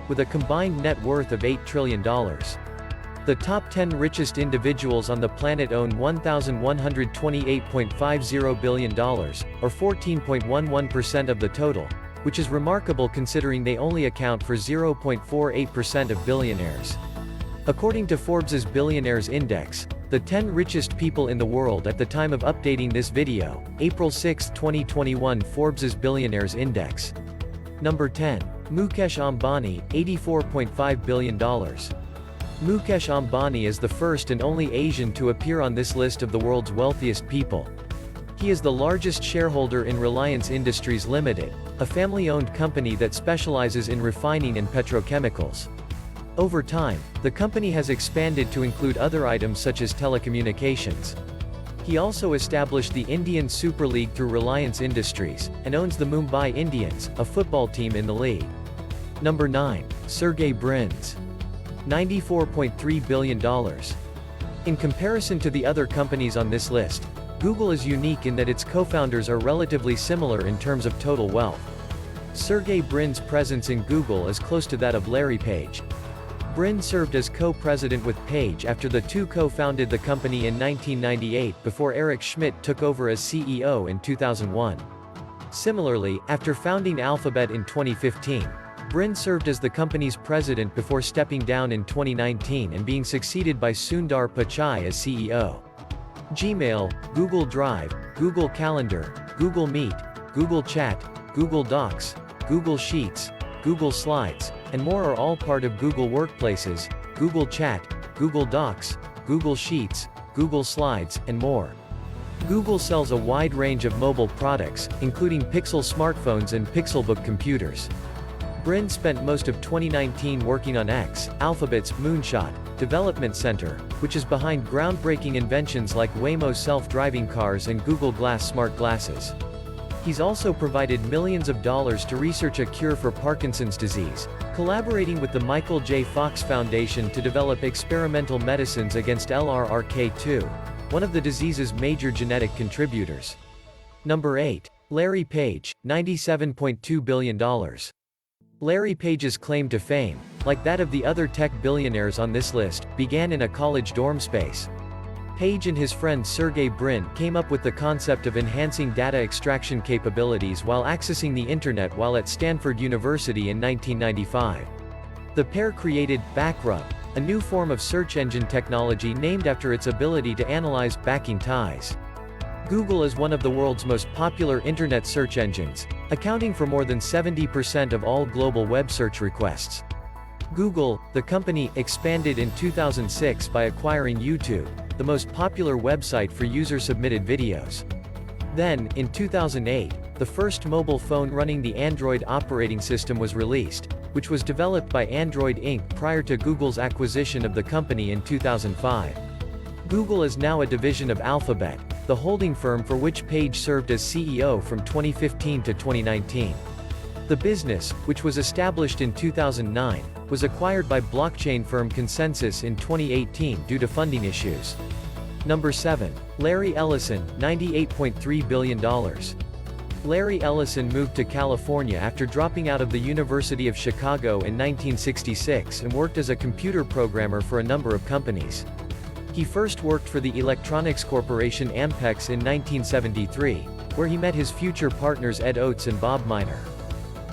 with a combined net worth of $8 trillion. The top 10 richest individuals on the planet own $1,128.50 billion, or 14.11% of the total, which is remarkable considering they only account for 0.48% of billionaires. According to Forbes's Billionaires Index, the 10 richest people in the world at the time of updating this video, April 6, 2021. Forbes's Billionaires Index. Number 10. Mukesh Ambani, $84.5 billion. Mukesh Ambani is the first and only Asian to appear on this list of the world's wealthiest people. He is the largest shareholder in Reliance Industries Limited, a family-owned company that specializes in refining and petrochemicals. Over time, the company has expanded to include other items such as telecommunications. He also established the Indian Super League through Reliance Industries, and owns the Mumbai Indians, a football team in the league. Number 9. Sergey Brin, $94.3 billion. In comparison to the other companies on this list, Google is unique in that its co-founders are relatively similar in terms of total wealth. Sergey Brin's presence in Google is close to that of Larry Page. Brin served as co-president with Page after the two co-founded the company in 1998 before Eric Schmidt took over as CEO in 2001. Similarly, after founding Alphabet in 2015, Brin served as the company's president before stepping down in 2019 and being succeeded by Sundar Pichai as CEO. Gmail, Google Drive, Google Calendar, Google Meet, Google Chat, Google Docs, Google Sheets, Google Slides, and more are all part of Google Workplaces, Google Chat, Google Docs, Google Sheets, Google Slides, and more. Google sells a wide range of mobile products, including Pixel smartphones and Pixelbook computers. Brin spent most of 2019 working on X, Alphabet's Moonshot Development Center, which is behind groundbreaking inventions like Waymo's self-driving cars and Google Glass smart glasses. He's also provided millions of dollars to research a cure for Parkinson's disease, collaborating with the Michael J. Fox Foundation to develop experimental medicines against LRRK2, one of the disease's major genetic contributors. Number 8. Larry Page, $97.2 billion. Larry Page's claim to fame, like that of the other tech billionaires on this list, began in a college dorm space. Page and his friend Sergey Brin came up with the concept of enhancing data extraction capabilities while accessing the internet while at Stanford University in 1995. The pair created Backrub, a new form of search engine technology named after its ability to analyze backing ties. Google is one of the world's most popular internet search engines, accounting for more than 70% of all global web search requests. Google, the company, expanded in 2006 by acquiring YouTube, the most popular website for user-submitted videos. Then, in 2008, the first mobile phone running the Android operating system was released, which was developed by Android Inc. prior to Google's acquisition of the company in 2005. Google is now a division of Alphabet, the holding firm for which Page served as CEO from 2015 to 2019. The business, which was established in 2009, was acquired by blockchain firm ConsenSys in 2018 due to funding issues. Number 7. Larry Ellison, $98.3 billion. Larry Ellison moved to California after dropping out of the University of Chicago in 1966 and worked as a computer programmer for a number of companies. He first worked for the Electronics Corporation Ampex in 1973, where he met his future partners Ed Oates and Bob Miner.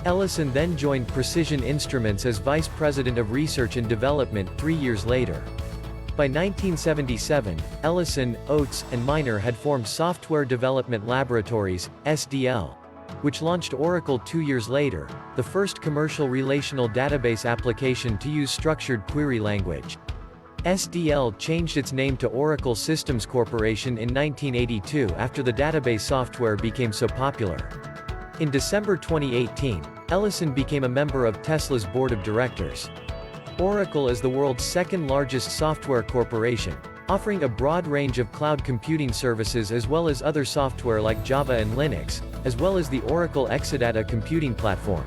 Ellison then joined Precision Instruments as Vice President of Research and Development 3 years later. By 1977, Ellison, Oates, and Miner had formed Software Development Laboratories, SDL, which launched Oracle 2 years later, the first commercial relational database application to use structured query language. SDL changed its name to Oracle Systems Corporation in 1982 after the database software became so popular. In December 2018, Ellison became a member of Tesla's board of directors. Oracle is the world's second-largest software corporation, offering a broad range of cloud computing services as well as other software like Java and Linux, as well as the Oracle Exadata computing platform.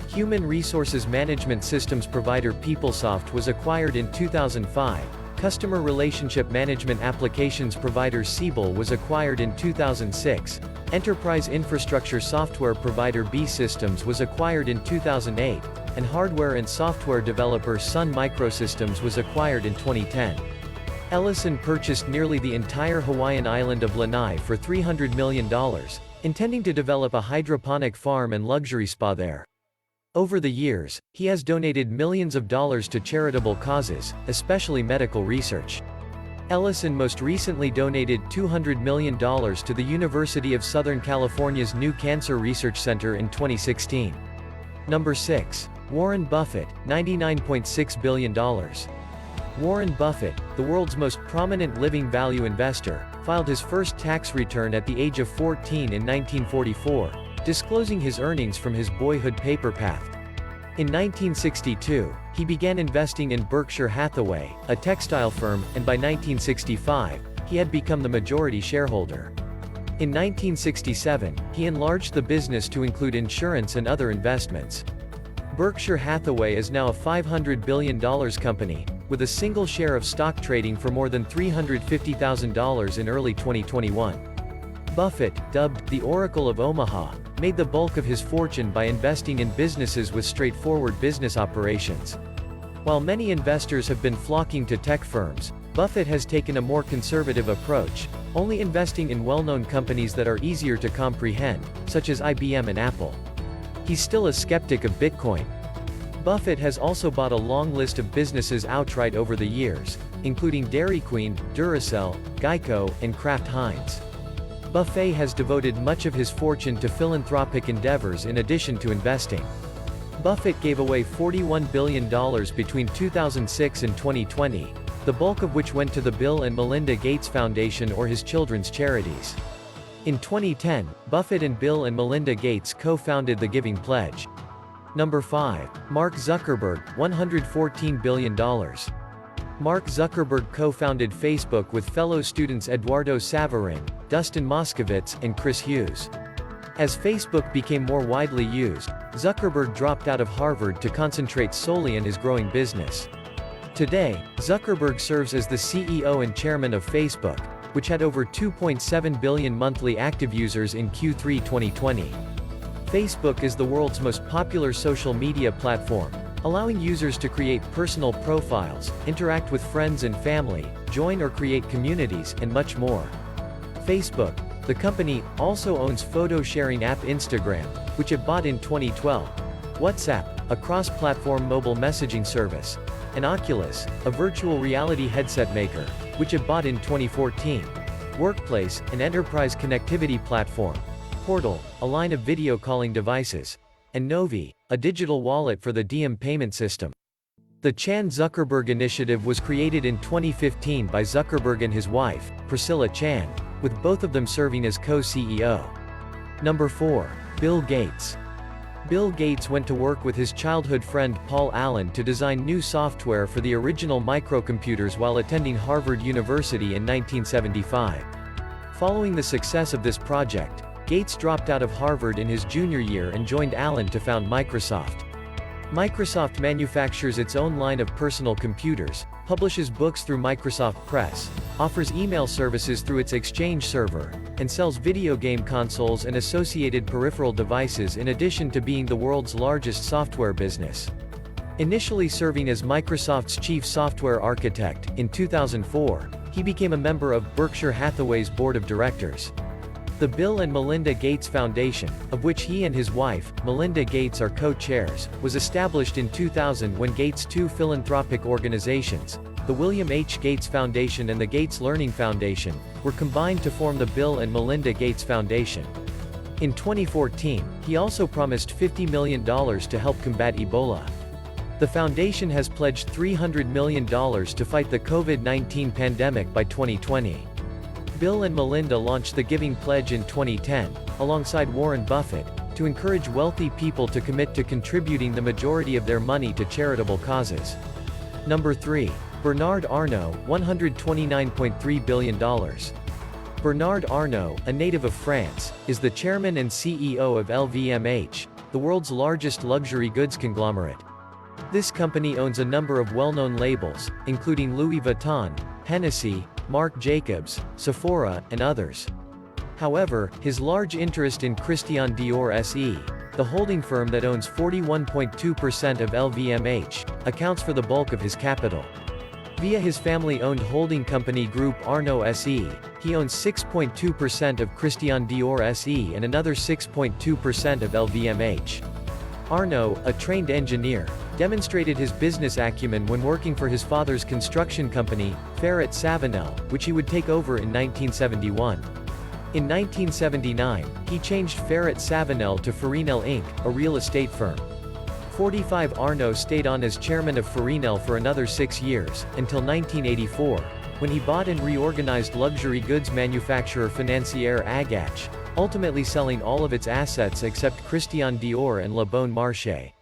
Human resources management systems provider PeopleSoft was acquired in 2005. Customer relationship management applications provider Siebel was acquired in 2006. Enterprise infrastructure software provider B-Systems was acquired in 2008, and hardware and software developer Sun Microsystems was acquired in 2010. Ellison purchased nearly the entire Hawaiian island of Lanai for $300 million, intending to develop a hydroponic farm and luxury spa there. Over the years, he has donated millions of dollars to charitable causes, especially medical research. Ellison most recently donated $200 million to the University of Southern California's new Cancer Research Center in 2016. Number 6. Warren Buffett, $99.6 billion. Warren Buffett, the world's most prominent living value investor, filed his first tax return at the age of 14 in 1944, disclosing his earnings from his boyhood paper path. In 1962, he began investing in Berkshire Hathaway, a textile firm, and by 1965, he had become the majority shareholder. In 1967, he enlarged the business to include insurance and other investments. Berkshire Hathaway is now a $500 billion company, with a single share of stock trading for more than $350,000 in early 2021. Buffett, dubbed the Oracle of Omaha, made the bulk of his fortune by investing in businesses with straightforward business operations. While many investors have been flocking to tech firms, Buffett has taken a more conservative approach, only investing in well-known companies that are easier to comprehend, such as IBM and Apple. He's still a skeptic of Bitcoin. Buffett has also bought a long list of businesses outright over the years, including Dairy Queen, Duracell, Geico, and Kraft Heinz. Buffett has devoted much of his fortune to philanthropic endeavors in addition to investing. Buffett gave away $41 billion between 2006 and 2020, the bulk of which went to the Bill and Melinda Gates Foundation or his children's charities. In 2010, Buffett and Bill and Melinda Gates co-founded the Giving Pledge. Number 5. Mark Zuckerberg, $114 billion. Mark Zuckerberg co-founded Facebook with fellow students Eduardo Saverin, Dustin Moskovitz, and Chris Hughes. As Facebook became more widely used, Zuckerberg dropped out of Harvard to concentrate solely on his growing business. Today, Zuckerberg serves as the CEO and chairman of Facebook, which had over 2.7 billion monthly active users in Q3 2020. Facebook is the world's most popular social media platform, allowing users to create personal profiles, interact with friends and family, join or create communities, and much more. Facebook, the company, also owns photo-sharing app Instagram, which it bought in 2012, WhatsApp, a cross-platform mobile messaging service, and Oculus, a virtual reality headset maker, which it bought in 2014, Workplace, an enterprise connectivity platform, Portal, a line of video calling devices, and Novi, a digital wallet for the Diem payment system. The Chan Zuckerberg Initiative was created in 2015 by Zuckerberg and his wife, Priscilla Chan, with both of them serving as co-CEO. Number 4. Bill Gates. Bill Gates went to work with his childhood friend Paul Allen to design new software for the original microcomputers while attending Harvard University in 1975. Following the success of this project, Gates dropped out of Harvard in his junior year and joined Allen to found Microsoft. Microsoft manufactures its own line of personal computers, publishes books through Microsoft Press, offers email services through its Exchange server, and sells video game consoles and associated peripheral devices in addition to being the world's largest software business. Initially serving as Microsoft's chief software architect, in 2004, he became a member of Berkshire Hathaway's board of directors. The Bill and Melinda Gates Foundation, of which he and his wife, Melinda Gates, are co-chairs, was established in 2000 when Gates' two philanthropic organizations, the William H. Gates Foundation and the Gates Learning Foundation, were combined to form the Bill and Melinda Gates Foundation. In 2014, he also promised $50 million to help combat Ebola. The foundation has pledged $300 million to fight the COVID-19 pandemic by 2020. Bill and Melinda launched the Giving Pledge in 2010, alongside Warren Buffett, to encourage wealthy people to commit to contributing the majority of their money to charitable causes. Number 3. Bernard Arnault, $129.3 billion. Bernard Arnault, a native of France, is the chairman and CEO of LVMH, the world's largest luxury goods conglomerate. This company owns a number of well-known labels, including Louis Vuitton, Hennessy, Marc Jacobs, Sephora, and others. However, his large interest in Christian Dior SE, the holding firm that owns 41.2% of LVMH, accounts for the bulk of his capital. Via his family-owned holding company group Arnault SE, he owns 6.2% of Christian Dior SE and another 6.2% of LVMH. Arnault, a trained engineer, demonstrated his business acumen when working for his father's construction company, Ferret Savinel, which he would take over in 1971. In 1979, he changed Ferret Savinel to Farinel Inc., a real estate firm. 45 Arnault stayed on as chairman of Farinel for another 6 years, until 1984, when he bought and reorganized luxury goods manufacturer Financière Agache, ultimately selling all of its assets except Christian Dior and Le Bon Marché.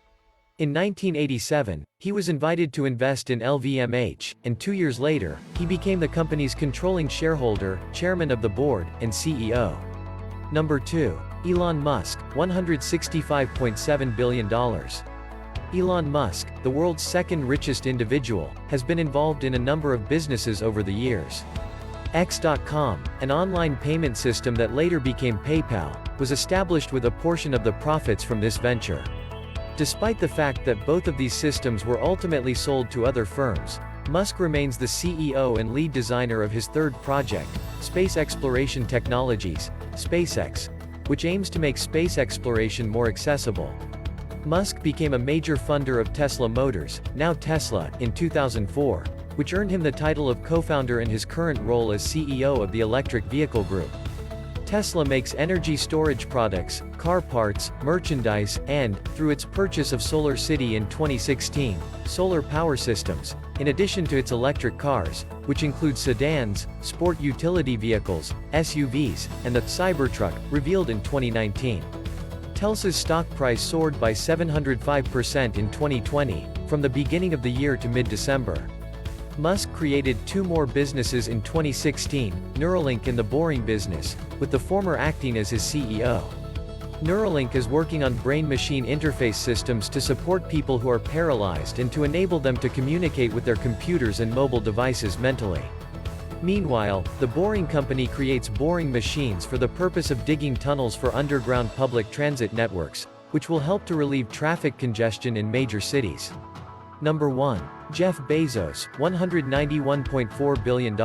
In 1987, he was invited to invest in LVMH, and 2 years later, he became the company's controlling shareholder, chairman of the board, and CEO. Number 2. Elon Musk, $165.7 billion. Elon Musk, the world's second richest individual, has been involved in a number of businesses over the years. X.com, an online payment system that later became PayPal, was established with a portion of the profits from this venture. Despite the fact that both of these systems were ultimately sold to other firms, Musk remains the CEO and lead designer of his third project, Space Exploration Technologies, SpaceX, which aims to make space exploration more accessible. Musk became a major funder of Tesla Motors, now Tesla, in 2004, which earned him the title of co-founder in his current role as CEO of the electric vehicle group. Tesla makes energy storage products, car parts, merchandise, and, through its purchase of SolarCity in 2016, solar power systems, in addition to its electric cars, which include sedans, sport utility vehicles, SUVs, and the Cybertruck, revealed in 2019. Tesla's stock price soared by 705% in 2020, from the beginning of the year to mid-December. Musk created 2 more businesses in 2016, Neuralink and the Boring business, with the former acting as his CEO. Neuralink is working on brain-machine interface systems to support people who are paralyzed and to enable them to communicate with their computers and mobile devices mentally. Meanwhile, the Boring Company creates boring machines for the purpose of digging tunnels for underground public transit networks, which will help to relieve traffic congestion in major cities. Number 1. Jeff Bezos, $191.4 billion.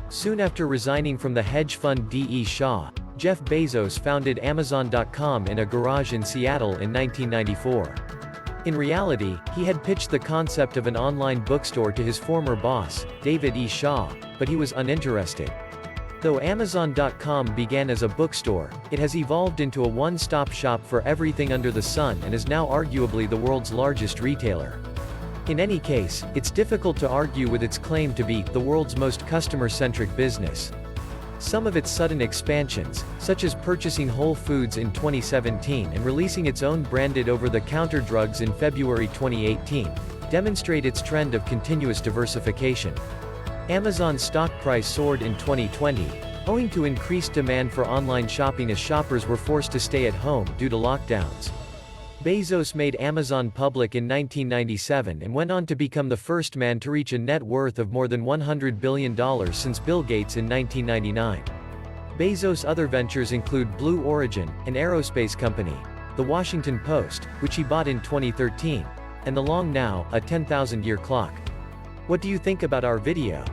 Soon after resigning from the hedge fund D.E. Shaw, Jeff Bezos founded Amazon.com in a garage in Seattle in 1994. In reality, he had pitched the concept of an online bookstore to his former boss, David E. Shaw, but he was uninterested. Though Amazon.com began as a bookstore, it has evolved into a one-stop shop for everything under the sun and is now arguably the world's largest retailer. In any case, it's difficult to argue with its claim to be the world's most customer-centric business. Some of its sudden expansions, such as purchasing Whole Foods in 2017 and releasing its own branded over-the-counter drugs in February 2018, demonstrate its trend of continuous diversification. Amazon's stock price soared in 2020, owing to increased demand for online shopping as shoppers were forced to stay at home due to lockdowns. Bezos made Amazon public in 1997 and went on to become the first man to reach a net worth of more than $100 billion since Bill Gates in 1999. Bezos' other ventures include Blue Origin, an aerospace company, The Washington Post, which he bought in 2013, and The Long Now, a 10,000-year clock. What do you think about our video?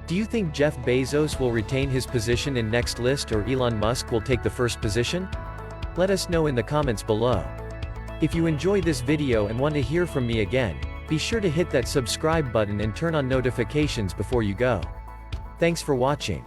Do you think Jeff Bezos will retain his position in Next List or Elon Musk will take the first position? Let us know in the comments below. If you enjoy this video and want to hear from me again, be sure to hit that subscribe button and turn on notifications before you go. Thanks for watching.